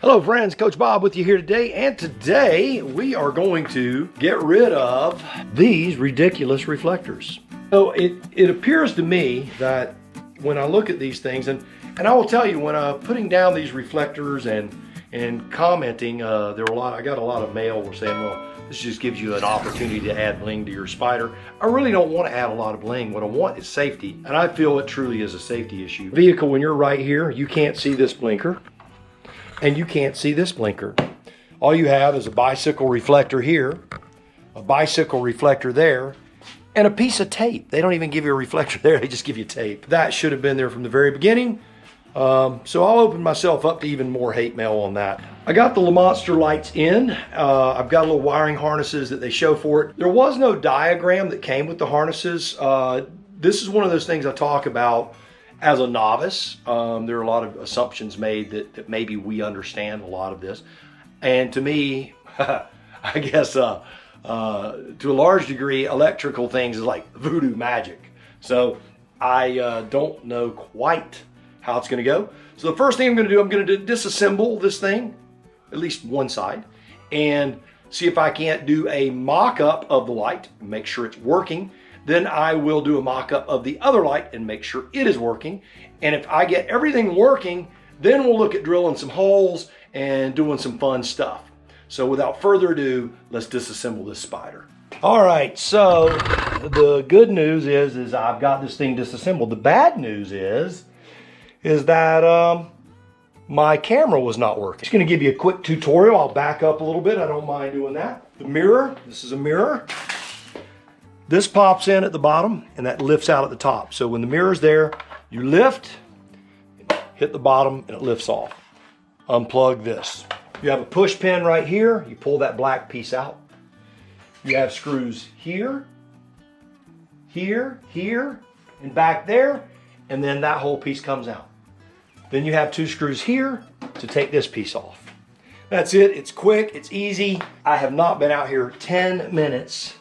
Hello friends, Coach Bob with you here today, and today we are going to get rid of these ridiculous reflectors. So it appears to me that when I look at these things, and I will tell you, when putting down these reflectors and commenting, I got a lot of mail were saying, well, this just gives you an opportunity to add bling to your Spyder. I really don't want to add a lot of bling. What I want is safety, and I feel it truly is a safety issue. Vehicle, when you're right here, you can't see this blinker. And you can't see this blinker. All you have is a bicycle reflector here, a bicycle reflector there, and a piece of tape. They don't even give you a reflector there, they just give you tape. That should have been there from the very beginning. So I'll open myself up to even more hate mail on that. I got the Lamonster lights in. I've got little wiring harnesses that they show for it. There was no diagram that came with the harnesses. This is one of those things I talk about as a novice. There are a lot of assumptions made that maybe we understand a lot of this. And to me, I guess to a large degree, electrical things is like voodoo magic. So I don't know quite how it's gonna go. So the first thing I'm gonna do, I'm gonna disassemble this thing, at least one side, and see if I can't do a mock-up of the light, make sure it's working. Then I will do a mock-up of the other light and make sure it is working. And if I get everything working, then we'll look at drilling some holes and doing some fun stuff. So without further ado, let's disassemble this Spyder. All right, so the good news is I've got this thing disassembled. The bad news is that my camera was not working. Just gonna give you a quick tutorial. I'll back up a little bit. I don't mind doing that. The mirror, this is a mirror. This pops in at the bottom and that lifts out at the top. So when the mirror's there, you lift, hit the bottom, and it lifts off. Unplug this. You have a push pin right here. You pull that black piece out. You have screws here, here, here, and back there, and then that whole piece comes out. Then you have two screws here to take this piece off. That's it. It's quick. It's easy. I have not been out here 10 minutes.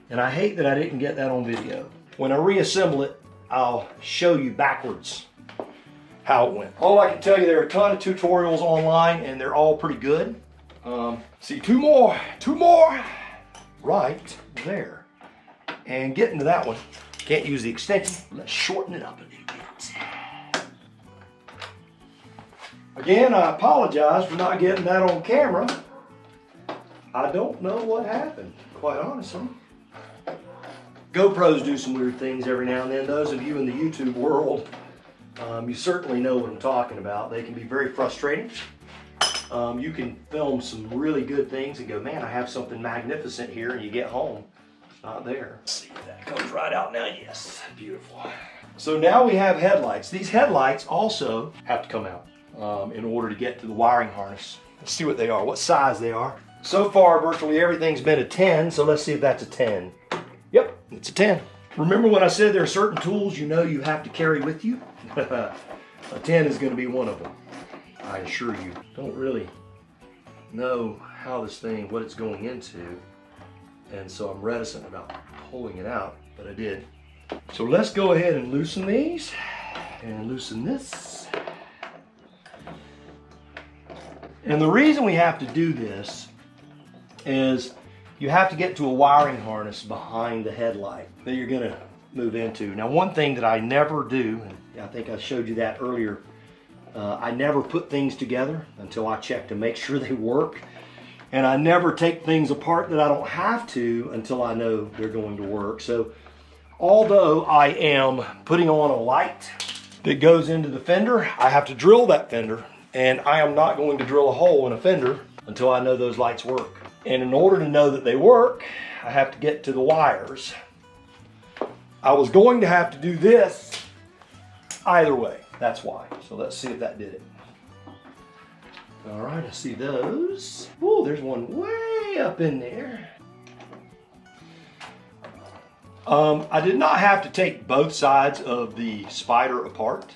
And I hate that I didn't get that on video. When I reassemble it, I'll show you backwards how it went. All I can tell you, there are a ton of tutorials online and they're all pretty good. See, two more right there. And getting to that one, can't use the extension. Let's shorten it up a little bit. Again, I apologize for not getting that on camera. I don't know what happened, quite honestly. GoPros do some weird things every now and then. Those of you in the YouTube world, you certainly know what I'm talking about. They can be very frustrating. You can film some really good things and go, man, I have something magnificent here, and you get home, it's not there. Let's see if that comes right out now. Yes, beautiful. So now we have headlights. These headlights also have to come out in order to get to the wiring harness. Let's see what they are, what size they are. So far, virtually everything's been a 10, so let's see if that's a 10. Yep, it's a 10. Remember when I said there are certain tools you know you have to carry with you? A 10 is going to be one of them, I assure you. Don't really know how this thing, what it's going into, and so I'm reticent about pulling it out, but I did. So let's go ahead and loosen these, and loosen this. And the reason we have to do this is you have to get to a wiring harness behind the headlight that you're going to move into. Now, one thing that I never do, and I think I showed you that earlier, I never put things together until I check to make sure they work. And I never take things apart that I don't have to until I know they're going to work. So although I am putting on a light that goes into the fender, I have to drill that fender, and I am not going to drill a hole in a fender until I know those lights work. And in order to know that they work, I have to get to the wires. I was going to have to do this either way. That's why. So let's see if that did it. All right, I see those. Ooh, there's one way up in there. I did not have to take both sides of the Spyder apart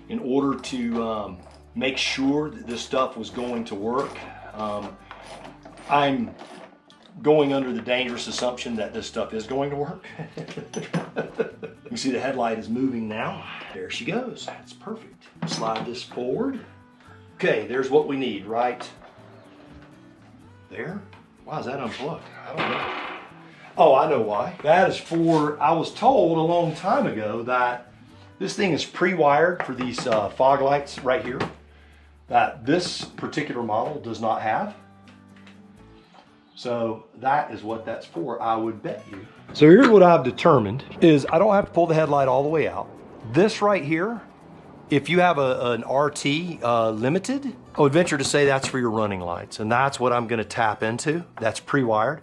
in order to make sure that this stuff was going to work. I'm going under the dangerous assumption that this stuff is going to work. You can see the headlight is moving now. There she goes. That's perfect. Slide this forward. Okay, there's what we need right there. Why is that unplugged? I don't know. Oh, I know why. That is for, I was told a long time ago that this thing is pre-wired for these fog lights right here that this particular model does not have. So that is what that's for, I would bet you. So here's what I've determined is I don't have to pull the headlight all the way out. This right here, if you have an RT limited, I would venture to say that's for your running lights, and that's what I'm gonna tap into. That's pre-wired.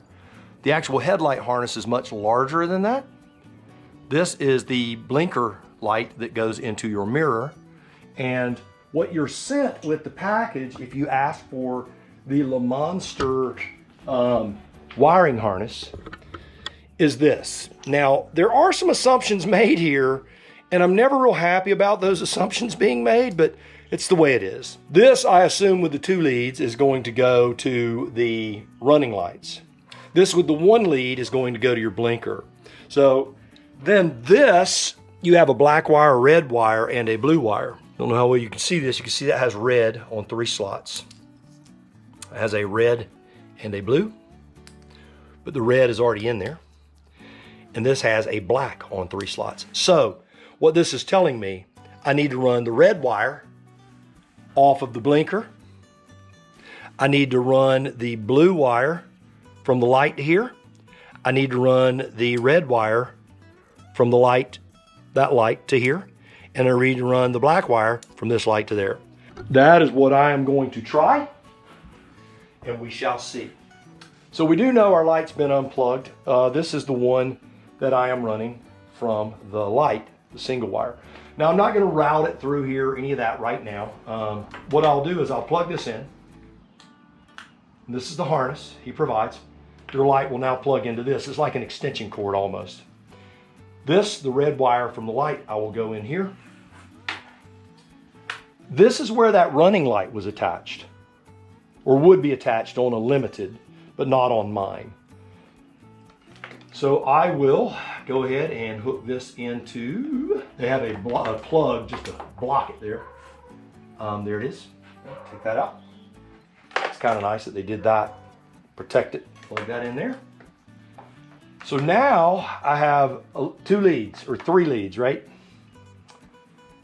The actual headlight harness is much larger than that. This is the blinker light that goes into your mirror, and what you're sent with the package, if you ask for the Lamonster wiring harness, is this. Now, there are some assumptions made here, and I'm never real happy about those assumptions being made, but it's the way it is. This, I assume, with the 2 leads is going to go to the running lights. This with the 1 lead is going to go to your blinker. So then this, you have a black wire, a red wire, and a blue wire. Don't know how well you can see this. You can see that has red on 3 slots. It has a red and a blue, but the red is already in there. And this has a black on 3 slots. So what this is telling me, I need to run the red wire off of the blinker. I need to run the blue wire from the light to here. I need to run the red wire from the light, that light to here. And I need to run the black wire from this light to there. That is what I am going to try, and we shall see. So we do know our light's been unplugged. This is the one that I am running from the light, the single wire. Now I'm not going to route it through here, any of that right now. What I'll do is I'll plug this in. This is the harness he provides. Your light will now plug into this. It's like an extension cord almost. This, the red wire from the light, I will go in here. This is where that running light was attached, or would be attached on a limited, but not on mine. So I will go ahead and hook this into, they have a plug just to block it there. There it is. Take that out. It's kind of nice that they did that. Protect it, plug that in there. So now I have 2 leads, or 3 leads, right?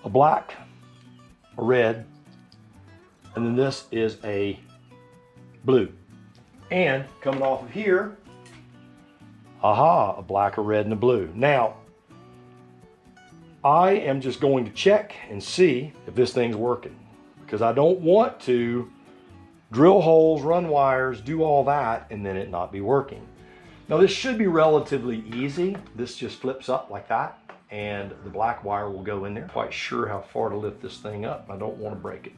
A black, a red, and then this is a blue. And coming off of here, aha, a black, a red, and a blue. Now, I am just going to check and see if this thing's working, because I don't want to drill holes, run wires, do all that, and then it not be working. Now this should be relatively easy. This just flips up like that, and the black wire will go in there. Quite sure how far to lift this thing up. I don't want to break it.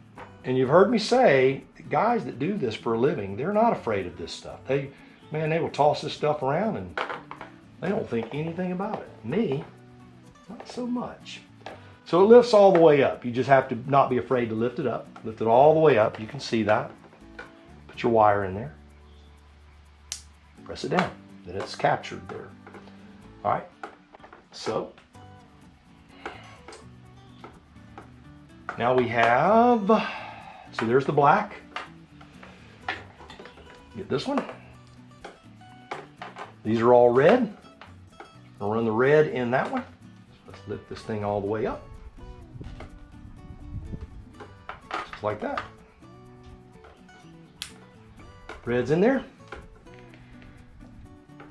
And you've heard me say, guys that do this for a living, they're not afraid of this stuff. They will toss this stuff around and they don't think anything about it. Me, not so much. So it lifts all the way up. You just have to not be afraid to lift it up. Lift it all the way up. You can see that. Put your wire in there. Press it down. Then it's captured there. All right. So now we have, so there's the black. Get this one. These are all red. I'll run the red in that one. Let's lift this thing all the way up. Just like that. Red's in there.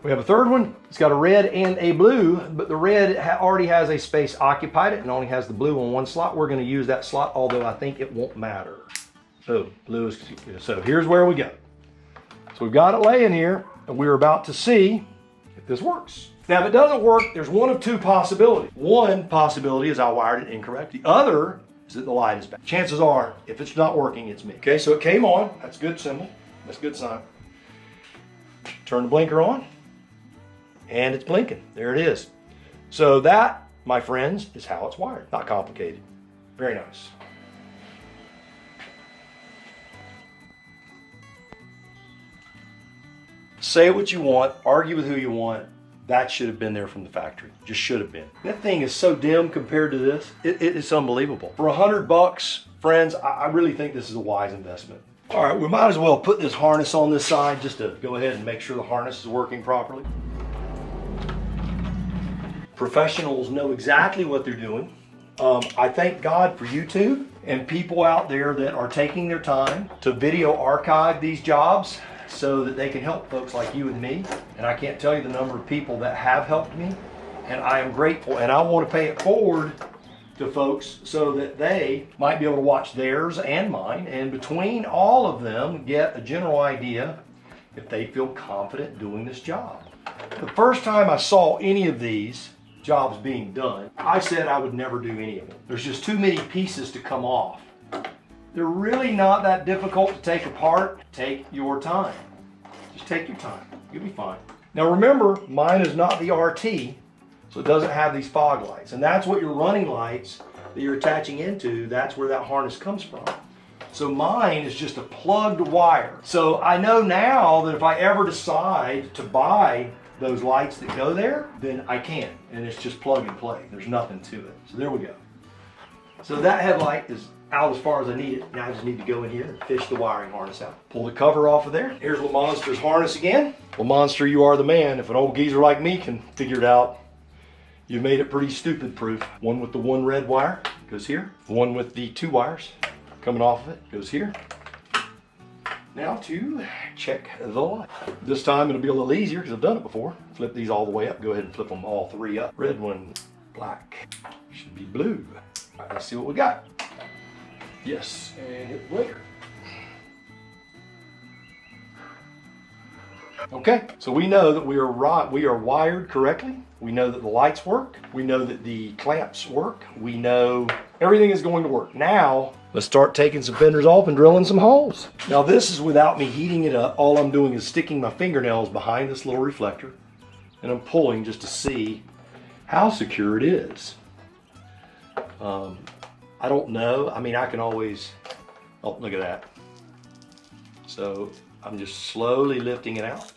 We have a third one. It's got a red and a blue, but the red already has a space occupied it and only has the blue on 1 slot. We're going to use that slot, although I think it won't matter. So blue is, so here's where we go. So we've got it laying here, and we're about to see if this works. Now, if it doesn't work, there's one of 2 possibilities. One possibility is I wired it incorrect. The other is that the light is bad. Chances are, if it's not working, it's me. Okay, so it came on. That's a good symbol. That's a good sign. Turn the blinker on, and it's blinking. There it is. So that, my friends, is how it's wired. Not complicated. Very nice. Say what you want, argue with who you want, That should have been there from the factory. Just should have been. That thing is so dim compared to this. It is unbelievable. For $100, friends, I really think this is a wise investment. All right, we might as well put this harness on this side just to go ahead and make sure the harness is working properly. Professionals know exactly what they're doing. I thank God for YouTube and people out there that are taking their time to video archive these jobs so that they can help folks like you and me. And I can't tell you the number of people that have helped me, and I am grateful, and I want to pay it forward to folks so that they might be able to watch theirs and mine, and between all of them get a general idea if they feel confident doing this job. The first time I saw any of these jobs being done, I said I would never do any of them. There's just too many pieces to come off. They're really not that difficult to take apart. Take your time. Just take your time. You'll be fine. Now remember, mine is not the RT, so it doesn't have these fog lights. And that's what your running lights that you're attaching into, that's where that harness comes from. So mine is just a plugged wire. So I know now that if I ever decide to buy those lights that go there, then I can. And it's just plug and play. There's nothing to it. So there we go. So that headlight is out as far as I need it. Now I just need to go in here and fish the wiring harness out. Pull the cover off of there. Here's Lamonster's harness again. Lamonster, you are the man. If an old geezer like me can figure it out, you made it pretty stupid proof. One with the one red wire goes here. One with the two wires coming off of it goes here. Now to check the light. This time it'll be a little easier because I've done it before. Flip these all the way up. Go ahead and flip them all three up. Red one, black, should be blue. All right, let's see what we got. Yes, and hit the blinker. Okay, so we know that we are wired correctly. We know that the lights work. We know that the clamps work. We know everything is going to work. Now, let's start taking some fenders off and drilling some holes. Now this is without me heating it up. All I'm doing is sticking my fingernails behind this little reflector, and I'm pulling just to see how secure it is. I don't know. I mean, I can always, oh, look at that. So I'm just slowly lifting it out.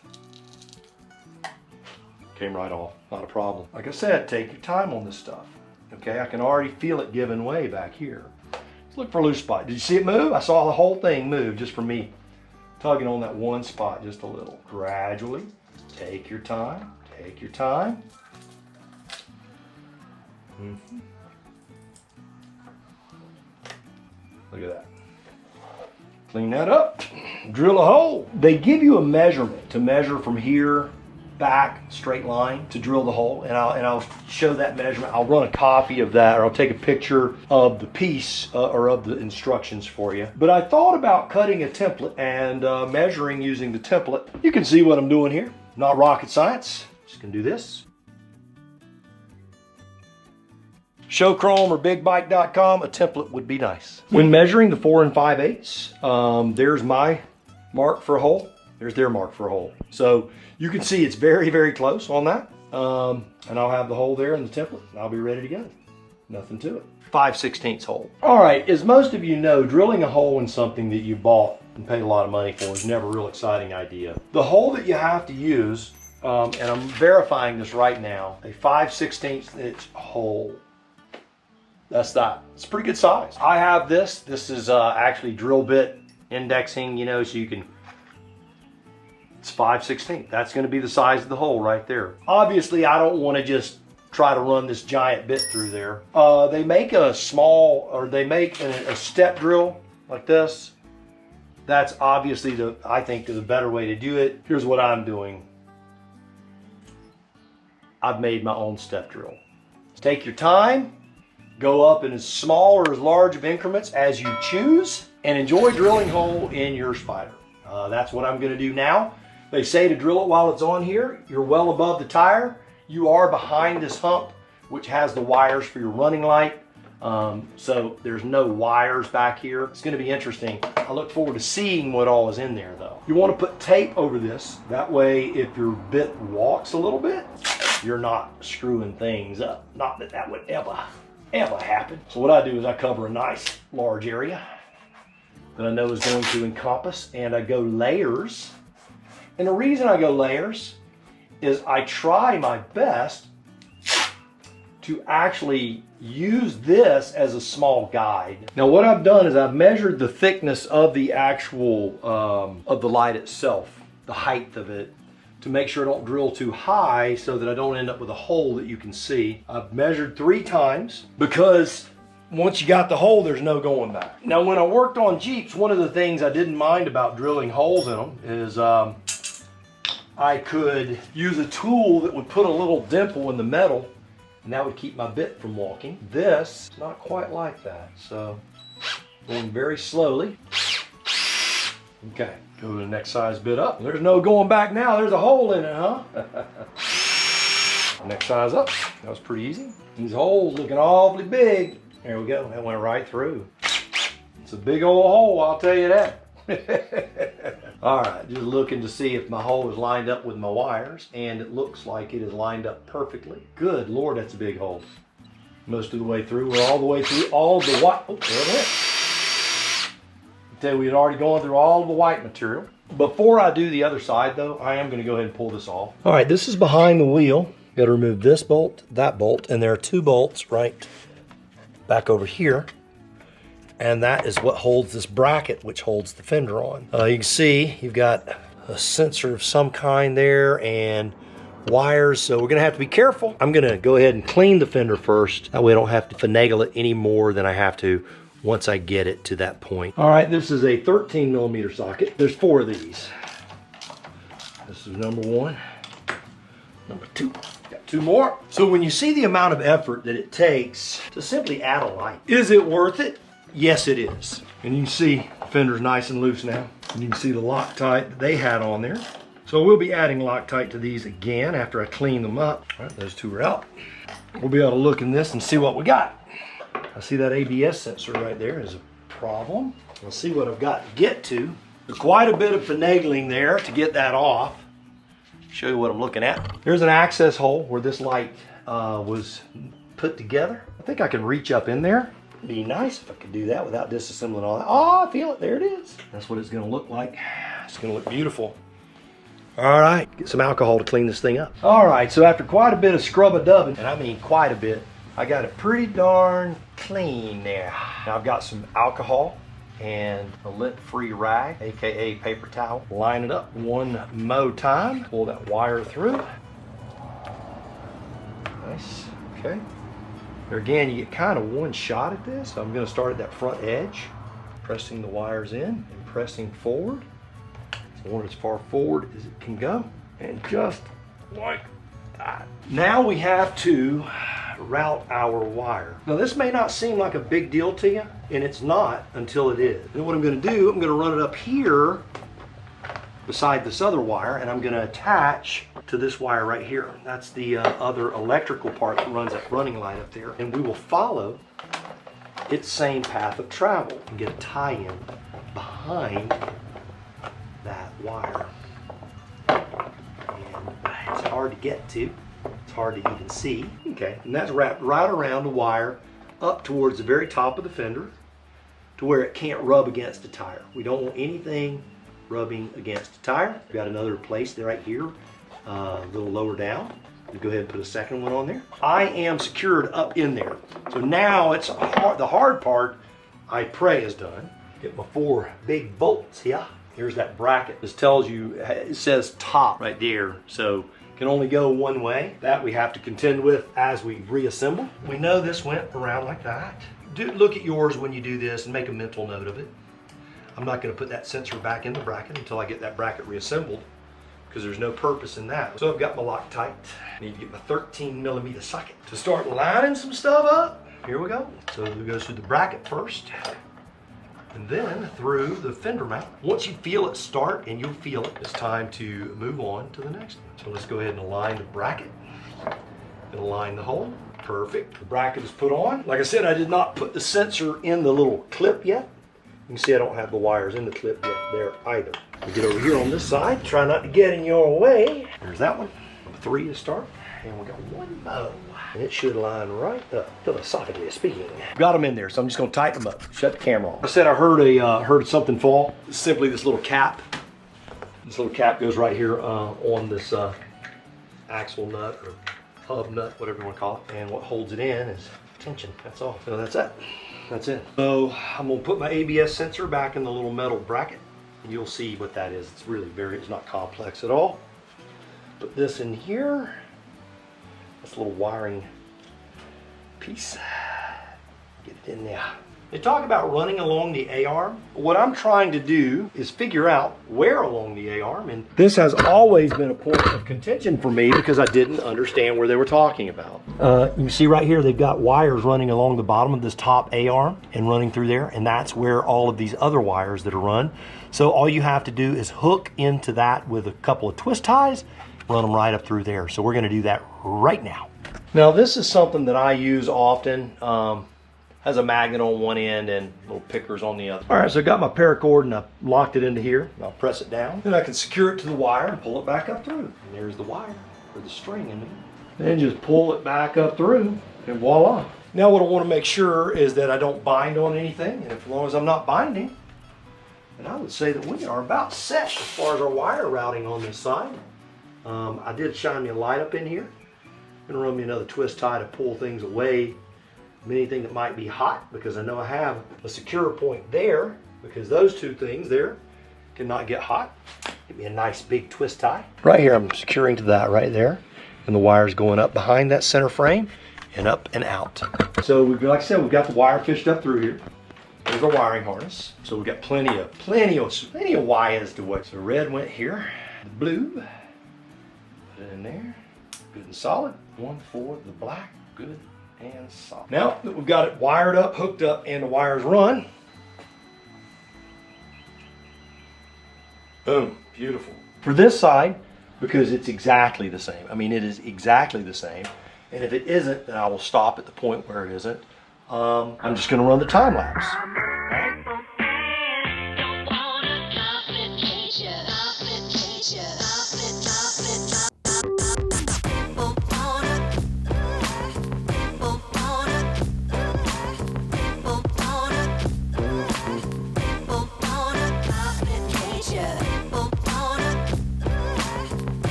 Came right off, not a problem. Like I said, take your time on this stuff. Okay, I can already feel it giving way back here. Let's look for a loose spot. Did you see it move? I saw the whole thing move just from me tugging on that one spot just a little. Gradually, take your time, take your time. Look at that. Clean that up, drill a hole. They give you a measurement to measure from here back, straight line, to drill the hole, and I'll show that measurement. I'll run a copy of that, or I'll take a picture of the piece or of the instructions for you. But I thought about cutting a template and measuring using the template. You can see what I'm doing here. Not rocket science. Just gonna do this. Showchrome or bigbike.com, a template would be nice. When measuring the 4 5/8, there's my mark for a hole. There's their mark for a hole. So you can see it's very, very close on that. And I'll have the hole there in the template, and I'll be ready to go. Nothing to it. 5/16 hole. All right, as most of you know, drilling a hole in something that you bought and paid a lot of money for is never a real exciting idea. The hole that you have to use, and I'm verifying this right now, a 5/16 inch hole. That's that. It's a pretty good size. I have this. This is actually drill bit indexing, you know, so you can, it's 5/16. That's going to be the size of the hole right there. Obviously, I don't want to just try to run this giant bit through there. They make a small, or they make a step drill like this. That's obviously I think the better way to do it. Here's what I'm doing. I've made my own step drill. Take your time. Go up in as small or as large of increments as you choose, and enjoy drilling hole in your Spyder. That's what I'm going to do now. They say to drill it while it's on here. You're well above the tire. You are behind this hump, which has the wires for your running light. So there's no wires back here. It's going to be interesting. I look forward to seeing what all is in there though. You want to put tape over this. That way, if your bit walks a little bit, you're not screwing things up. Not that that would ever happen. So what I do is I cover a nice large area that I know is going to encompass, and I go layers. And the reason I go layers is I try my best to actually use this as a small guide. Now what I've done is I've measured the thickness of the actual, of the light itself, the height of it, to make sure I don't drill too high so that I don't end up with a hole that you can see. I've measured 3 times because once you got the hole, there's no going back. Now when I worked on Jeeps, one of the things I didn't mind about drilling holes in them is I could use a tool that would put a little dimple in the metal, and that would keep my bit from walking. This is not quite like that, so going very slowly. Okay, go to the next size bit up. There's no going back now, there's a hole in it, huh? Next size up, that was pretty easy. These holes looking awfully big. There we go, that went right through. It's a big old hole, I'll tell you that. All right, just looking to see if my hole is lined up with my wires, and it looks like it is lined up perfectly. Good Lord, that's a big hole. Most of the way through, we're all the way through all the white, oh, there it went. We had already gone through all the white material. Before I do the other side though, I am gonna go ahead and pull this off. All right, this is behind the wheel. Got to remove this bolt, that bolt, and there are 2 bolts right back over here. And that is what holds this bracket, which holds the fender on. You can see you've got a sensor of some kind there and wires, so we're gonna have to be careful. I'm gonna go ahead and clean the fender first. That way I don't have to finagle it any more than I have to once I get it to that point. All right, this is a 13mm socket. There's 4 of these. This is number 1, number 2. Got 2 more. So when you see the amount of effort that it takes to simply add a light, is it worth it? Yes, it is. And you can see the fender's nice and loose now. And you can see the Loctite that they had on there. So we'll be adding Loctite to these again after I clean them up. All right, those 2 are out. We'll be able to look in this and see what we got. I see that ABS sensor right there is a problem. We'll see what I've got to get to. There's quite a bit of finagling there to get that off. Show you what I'm looking at. There's an access hole where this light was put together. I think I can reach up in there. It'd be nice if I could do that without disassembling all that. Oh, I feel it, there it is. That's what it's gonna look like. It's gonna look beautiful. All right, get some alcohol to clean this thing up. All right, so after quite a bit of scrub-a-dubbing, and I mean quite a bit, I got it pretty darn clean there. Now I've got some alcohol and a lint-free rag, AKA paper towel. Line it up one more time. Pull that wire through. Nice, okay. There again, you get kind of one shot at this. So I'm gonna start at that front edge, pressing the wires in and pressing forward. So I want it as far forward as it can go. And just like that. Now we have to route our wire. Now this may not seem like a big deal to you, and it's not until it is. Then what I'm gonna do, I'm gonna run it up here beside this other wire, and I'm gonna attach to this wire right here. That's the other electrical part that runs that running light up there, and we will follow its same path of travel and get a tie-in behind that wire. And it's hard to get to. It's hard to even see. Okay, and that's wrapped right around the wire up towards the very top of the fender to where it can't rub against the tire. We don't want anything rubbing against the tire. We've got another place there right here, a little lower down. We'll go ahead and put a second one on there. I am secured up in there. So now it's the hard part, I pray, is done. Get my 4 big bolts here. Here's that bracket. This tells you, it says top right there. So can only go one way. That we have to contend with as we reassemble. We know this went around like that. Look at yours when you do this and make a mental note of it. I'm not going to put that sensor back in the bracket until I get that bracket reassembled, because there's no purpose in that. So I've got my Loctite. I need to get my 13mm socket to start lining some stuff up. Here we go. So it goes through the bracket first, and then through the fender mount. Once you feel it start, and you'll feel it, it's time to move on to the next one. So let's go ahead and align the bracket and align the hole. Perfect. The bracket is put on. Like I said, I did not put the sensor in the little clip yet. You can see I don't have the wires in the clip yet there either. We get over here on this side. Try not to get in your way. There's that one. Number 3 to start. And we got one more. And it should line right up, philosophically speaking. Got them in there, so I'm just gonna tighten them up. Shut the camera off. I said I heard something fall. It's simply this little cap. This little cap goes right here on this axle nut or hub nut, whatever you want to call it. And what holds it in is tension, that's all. So that's it. That's it. So I'm gonna put my ABS sensor back in the little metal bracket. And you'll see what that is. It's really it's not complex at all. Put this in here. This little wiring piece. Get it in there. They talk about running along the A-arm. What I'm trying to do is figure out where along the A-arm, and this has always been a point of contention for me because I didn't understand where they were talking about. You see right here, they've got wires running along the bottom of this top A-arm and running through there, and that's where all of these other wires that are run. So all you have to do is hook into that with a couple of twist ties, run them right up through there. So we're gonna do that right now. Now this is something that I use often. Has a magnet on one end and little pickers on the other. All right, so I got my paracord and I locked it into here. I'll press it down. Then I can secure it to the wire and pull it back up through. And there's the wire or the string in there. Then just pull it back up through and voila. Now what I want to make sure is that I don't bind on anything. And as long as I'm not binding, then I would say that we are about set as far as our wire routing on this side. I did shine me a light up in here. I'm gonna run me another twist tie to pull things away from anything that might be hot, because I know I have a secure point there, because those two things there cannot get hot. Give me a nice big twist tie. Right here I'm securing to that right there, and the wire's going up behind that center frame and up and out. So like I said, we've got the wire fished up through here. There's our wiring harness. So we've got plenty of wires to work. So red went here, the blue, put it in there, good and solid. One for the black, good and solid. Now that we've got it wired up, hooked up, and the wires run, boom, beautiful. For this side, because it's exactly the same. I mean, it is exactly the same. And if it isn't, then I will stop at the point where it isn't. I'm just gonna run the time lapse.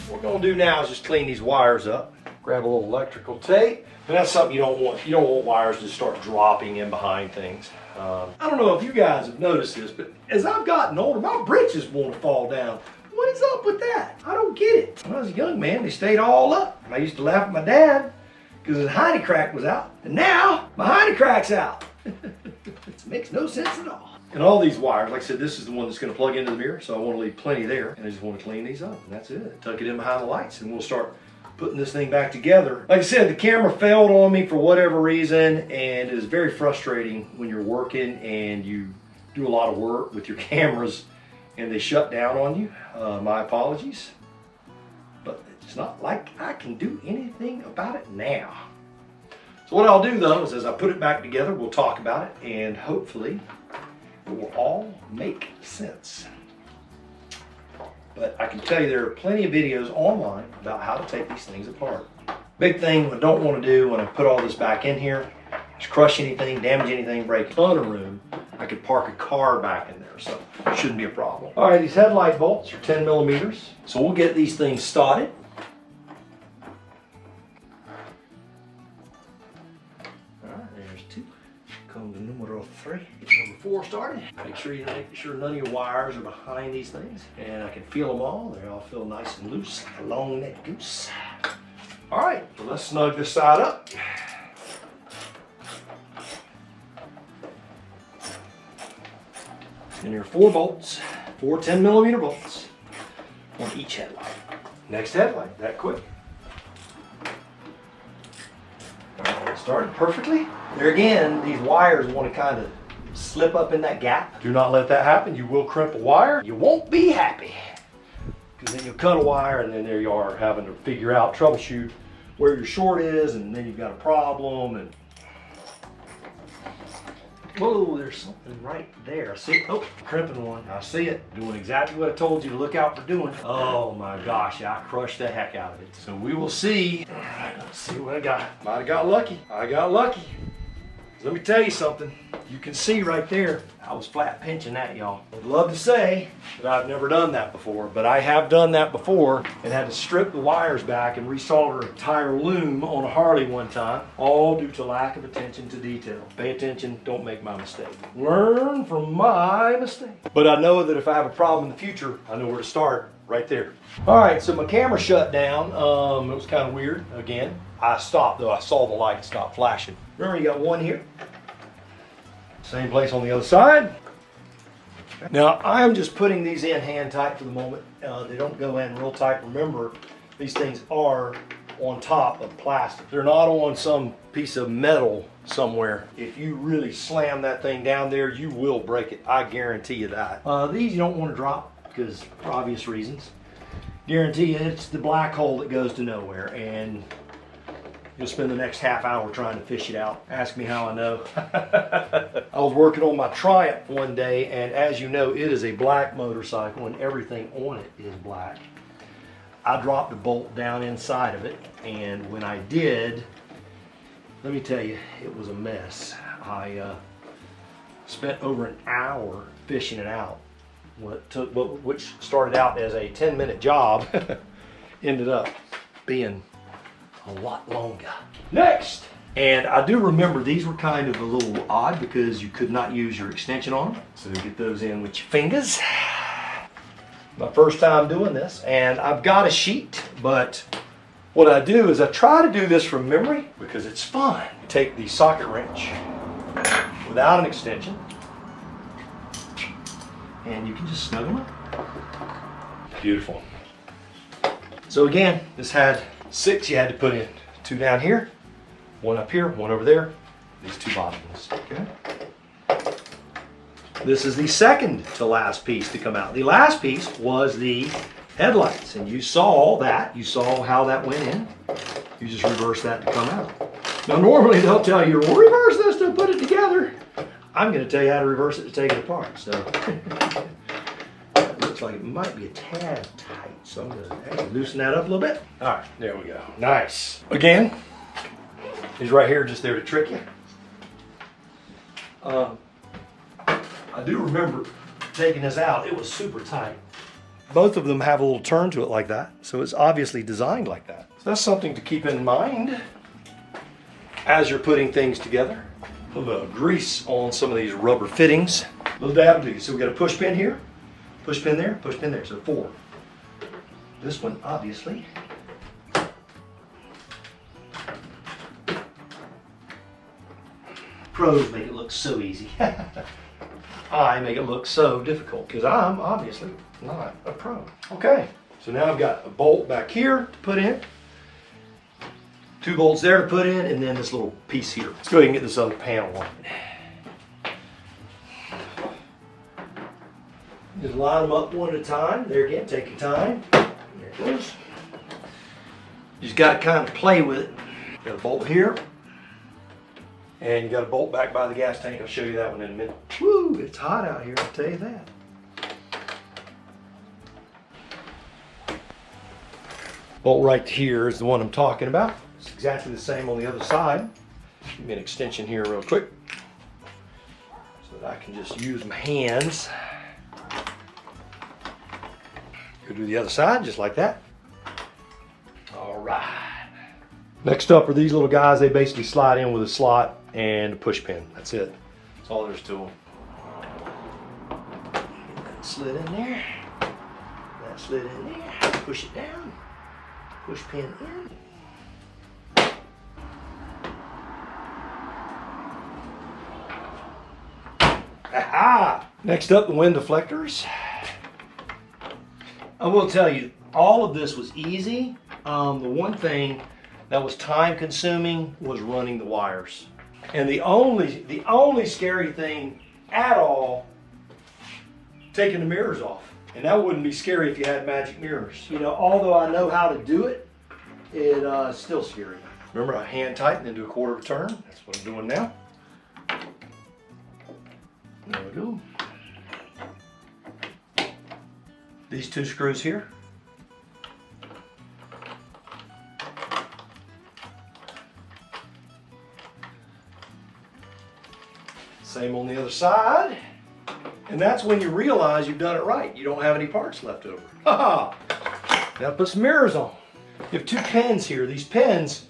What we're gonna do now is just clean these wires up. Grab a little electrical tape. And that's something you don't want. You don't want wires to start dropping in behind things. I don't know if you guys have noticed this, but as I've gotten older, my britches want to fall down. What is up with that? I don't get it. When I was a young man, they stayed all up. And I used to laugh at my dad because his hiney crack was out. And now, my hiney crack's out. It makes no sense at all. And all these wires, like I said, this is the one that's going to plug into the mirror, so I want to leave plenty there. And I just want to clean these up, and that's it. Tuck it in behind the lights, and we'll start putting this thing back together. Like I said, the camera failed on me for whatever reason, and it is very frustrating when you're working and you do a lot of work with your cameras and they shut down on you. My apologies. But it's not like I can do anything about it now. So what I'll do though is as I put it back together, we'll talk about it, and hopefully it will all make sense. But I can tell you there are plenty of videos online about how to take these things apart. Big thing I don't want to do when I put all this back in here is crush anything, damage anything, break a ton of room. I could park a car back in there, so it shouldn't be a problem. All right, these headlight bolts are 10 millimeters. So we'll get these things started. All right, there's two. Come to numero 3. Get number 4 started. Gotta Make sure none of your wires are behind these things. And I can feel them all. They all feel nice and loose, like a long neck goose. All right, so let's snug this side up. And there are 4 bolts, 4 10mm bolts on each headlight. Next headlight, that quick. All right, started perfectly. There again, these wires want to kind of slip up in that gap. Do not let that happen. You will crimp a wire. You won't be happy. Because then you'll cut a wire and then there you are having to figure out, troubleshoot where your short is, and then you've got a problem. And whoa, there's something right there. I see it. Oh, crimping one. I see it. Doing exactly what I told you to look out for doing. Oh my gosh, I crushed the heck out of it. So we will see. All right, let's see what I got. Might have got lucky. I got lucky. Let me tell you something. You can see right there, I was flat pinching that, y'all. I'd love to say that I've never done that before, but I have done that before and had to strip the wires back and resolder an entire loom on a Harley one time, all due to lack of attention to detail. Pay attention, don't make my mistake. Learn from my mistake. But I know that if I have a problem in the future, I know where to start, right there. All right, so my camera shut down. It was kind of weird. Again, I stopped though. I saw the light stop flashing. Remember, you got one here. Same place on the other side. Now, I'm just putting these in hand tight for the moment. They don't go in real tight. Remember, these things are on top of plastic. They're not on some piece of metal somewhere. If you really slam that thing down there, you will break it. I guarantee you that. These you don't want to drop because for obvious reasons. Guarantee you it's the black hole that goes to nowhere, and you'll spend the next half hour trying to fish it out. Ask me how I know. I was working on my Triumph one day, and as you know, it is a black motorcycle and everything on it is black. I dropped a bolt down inside of it, and when I did, let me tell you, it was a mess. I spent over an hour fishing it out. Which started out as a 10-minute job, ended up being a lot longer. Next! And I do remember these were kind of a little odd because you could not use your extension on them. So get those in with your fingers. My first time doing this, and I've got a sheet, but what I do is I try to do this from memory because it's fun. Take the socket wrench without an extension, and you can just snug them up. Beautiful. So again, this had 6 you had to put in. 2 down here, 1 up here, 1 over there, these 2 bottom ones, okay? This is the second to last piece to come out. The last piece was the headlights, and you saw that. You saw how that went in. You just reverse that to come out. Now normally they'll tell you, well, reverse this to put it together. I'm gonna tell you how to reverse it to take it apart, so. It looks like it might be a tad tight, so I'm gonna loosen that up a little bit. All right, there we go, nice. Again, he's right here just there to trick you. I do remember taking this out, it was super tight. Both of them have a little turn to it like that, so it's obviously designed like that. So that's something to keep in mind as you're putting things together. A little bit of grease on some of these rubber fittings. A little dab of these. So we got a push pin here, push pin there, so 4. This one, obviously. Pros make it look so easy. I make it look so difficult because I'm obviously not a pro. Okay, so now I've got a bolt back here to put in, 2 bolts there to put in, and then this little piece here. Let's go ahead and get this other panel on. Just line them up one at a time. There again, take your time. There it goes. You just got to kind of play with it. Got a bolt here. And you got a bolt back by the gas tank. I'll show you that one in a minute. Woo, it's hot out here, I'll tell you that. Bolt right here is the one I'm talking about. It's exactly the same on the other side. Give me an extension here real quick so that I can just use my hands. Go do the other side just like that. All right. Next up are these little guys. They basically slide in with a slot and a push pin. That's it. That's all there is to them. slid in there. That slid in there. Push it down. Push pin in. Aha! Next up, the wind deflectors. I will tell you, all of this was easy. The one thing that was time consuming was running the wires. And the only scary thing at all, taking the mirrors off. And that wouldn't be scary if you had magic mirrors. You know, although I know how to do it, it's still scary. Remember, I hand tighten and do a quarter of a turn. That's what I'm doing now. There we go. These two screws here. Same on the other side. And that's when you realize you've done it right. You don't have any parts left over. Now put some mirrors on. You have two pins here. These pins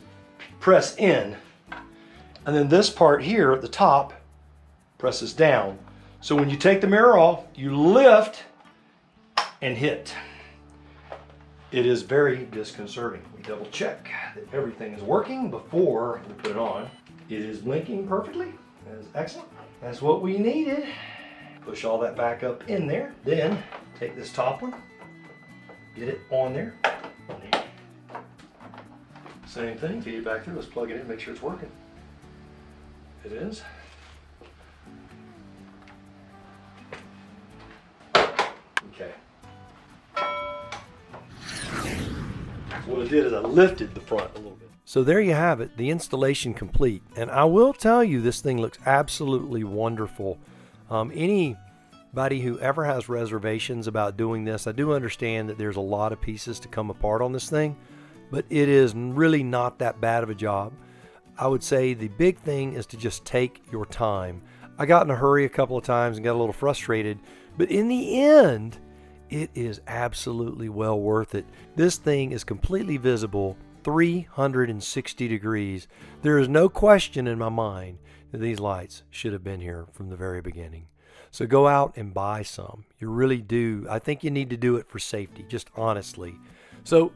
press in. And then this part here at the top presses down. So when you take the mirror off, you lift and hit. It is very disconcerting. We double check that everything is working before we put it on. It is blinking perfectly. That is excellent. That's what we needed. Push all that back up in there. Then take this top one, get it on there. Same thing, feed it back through. Let's plug it in, make sure it's working. It is. Okay. What I did is I lifted the front a little bit. So there you have it, the installation complete. And I will tell you, this thing looks absolutely wonderful. Anybody who ever has reservations about doing this, I do understand that there's a lot of pieces to come apart on this thing, but it is really not that bad of a job. I would say the big thing is to just take your time. I got in a hurry a couple of times and got a little frustrated, but in the end, it is absolutely well worth it. This thing is completely visible, 360 degrees. There is no question in my mind that these lights should have been here from the very beginning. So go out and buy some. You really do. I think you need to do it for safety, just honestly. So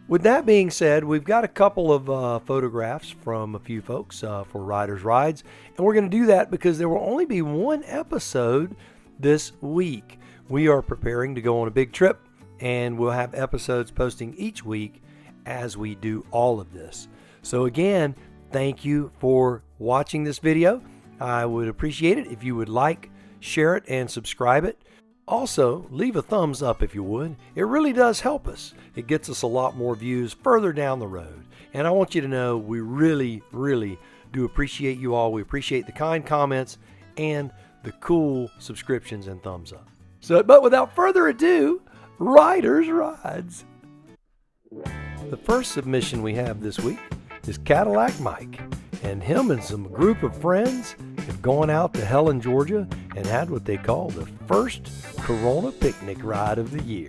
with that being said, we've got a couple of photographs from a few folks for Riders Rides, and we're going to do that because there will only be one episode this week. We are preparing to go on a big trip, and we'll have episodes posting each week as we do all of this. So again, thank you for watching this video. I would appreciate it if you would like, share it, and subscribe it. Also, leave a thumbs up if you would. It really does help us. It gets us a lot more views further down the road. And I want you to know we really, really do appreciate you all. We appreciate the kind comments and the cool subscriptions and thumbs up. But without further ado, Riders Rides. The first submission we have this week is Cadillac Mike, and him and some group of friends have gone out to Helen, Georgia, and had what they call the first Corona picnic ride of the year.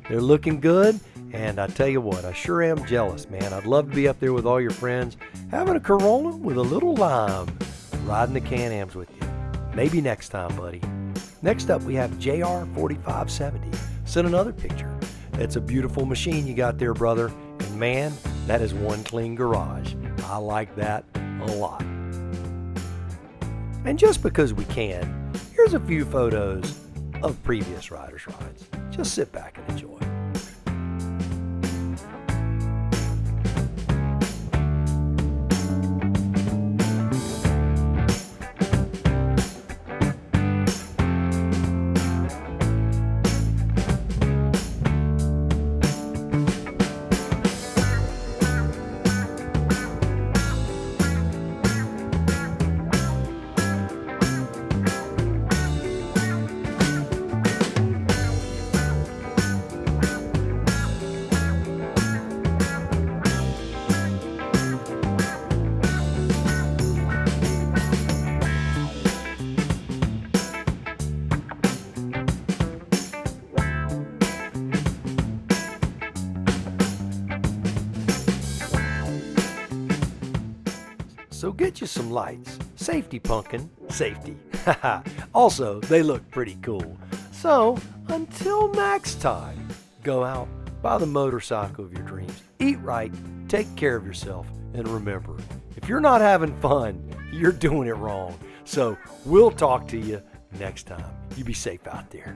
They're looking good, and I tell you what, I sure am jealous, man. I'd love to be up there with all your friends, having a Corona with a little lime, riding the Can-Ams with you. Maybe next time, buddy. Next up, we have JR4570. Sent another picture. It's a beautiful machine you got there, brother. And man, that is one clean garage. I like that a lot. And just because we can, here's a few photos of previous Riders Rides. Just sit back and enjoy. So get you some lights. Safety, pumpkin. Safety. Also, they look pretty cool. So, until next time, go out, buy the motorcycle of your dreams, eat right, take care of yourself, and remember, if you're not having fun, you're doing it wrong. So, we'll talk to you next time. You be safe out there.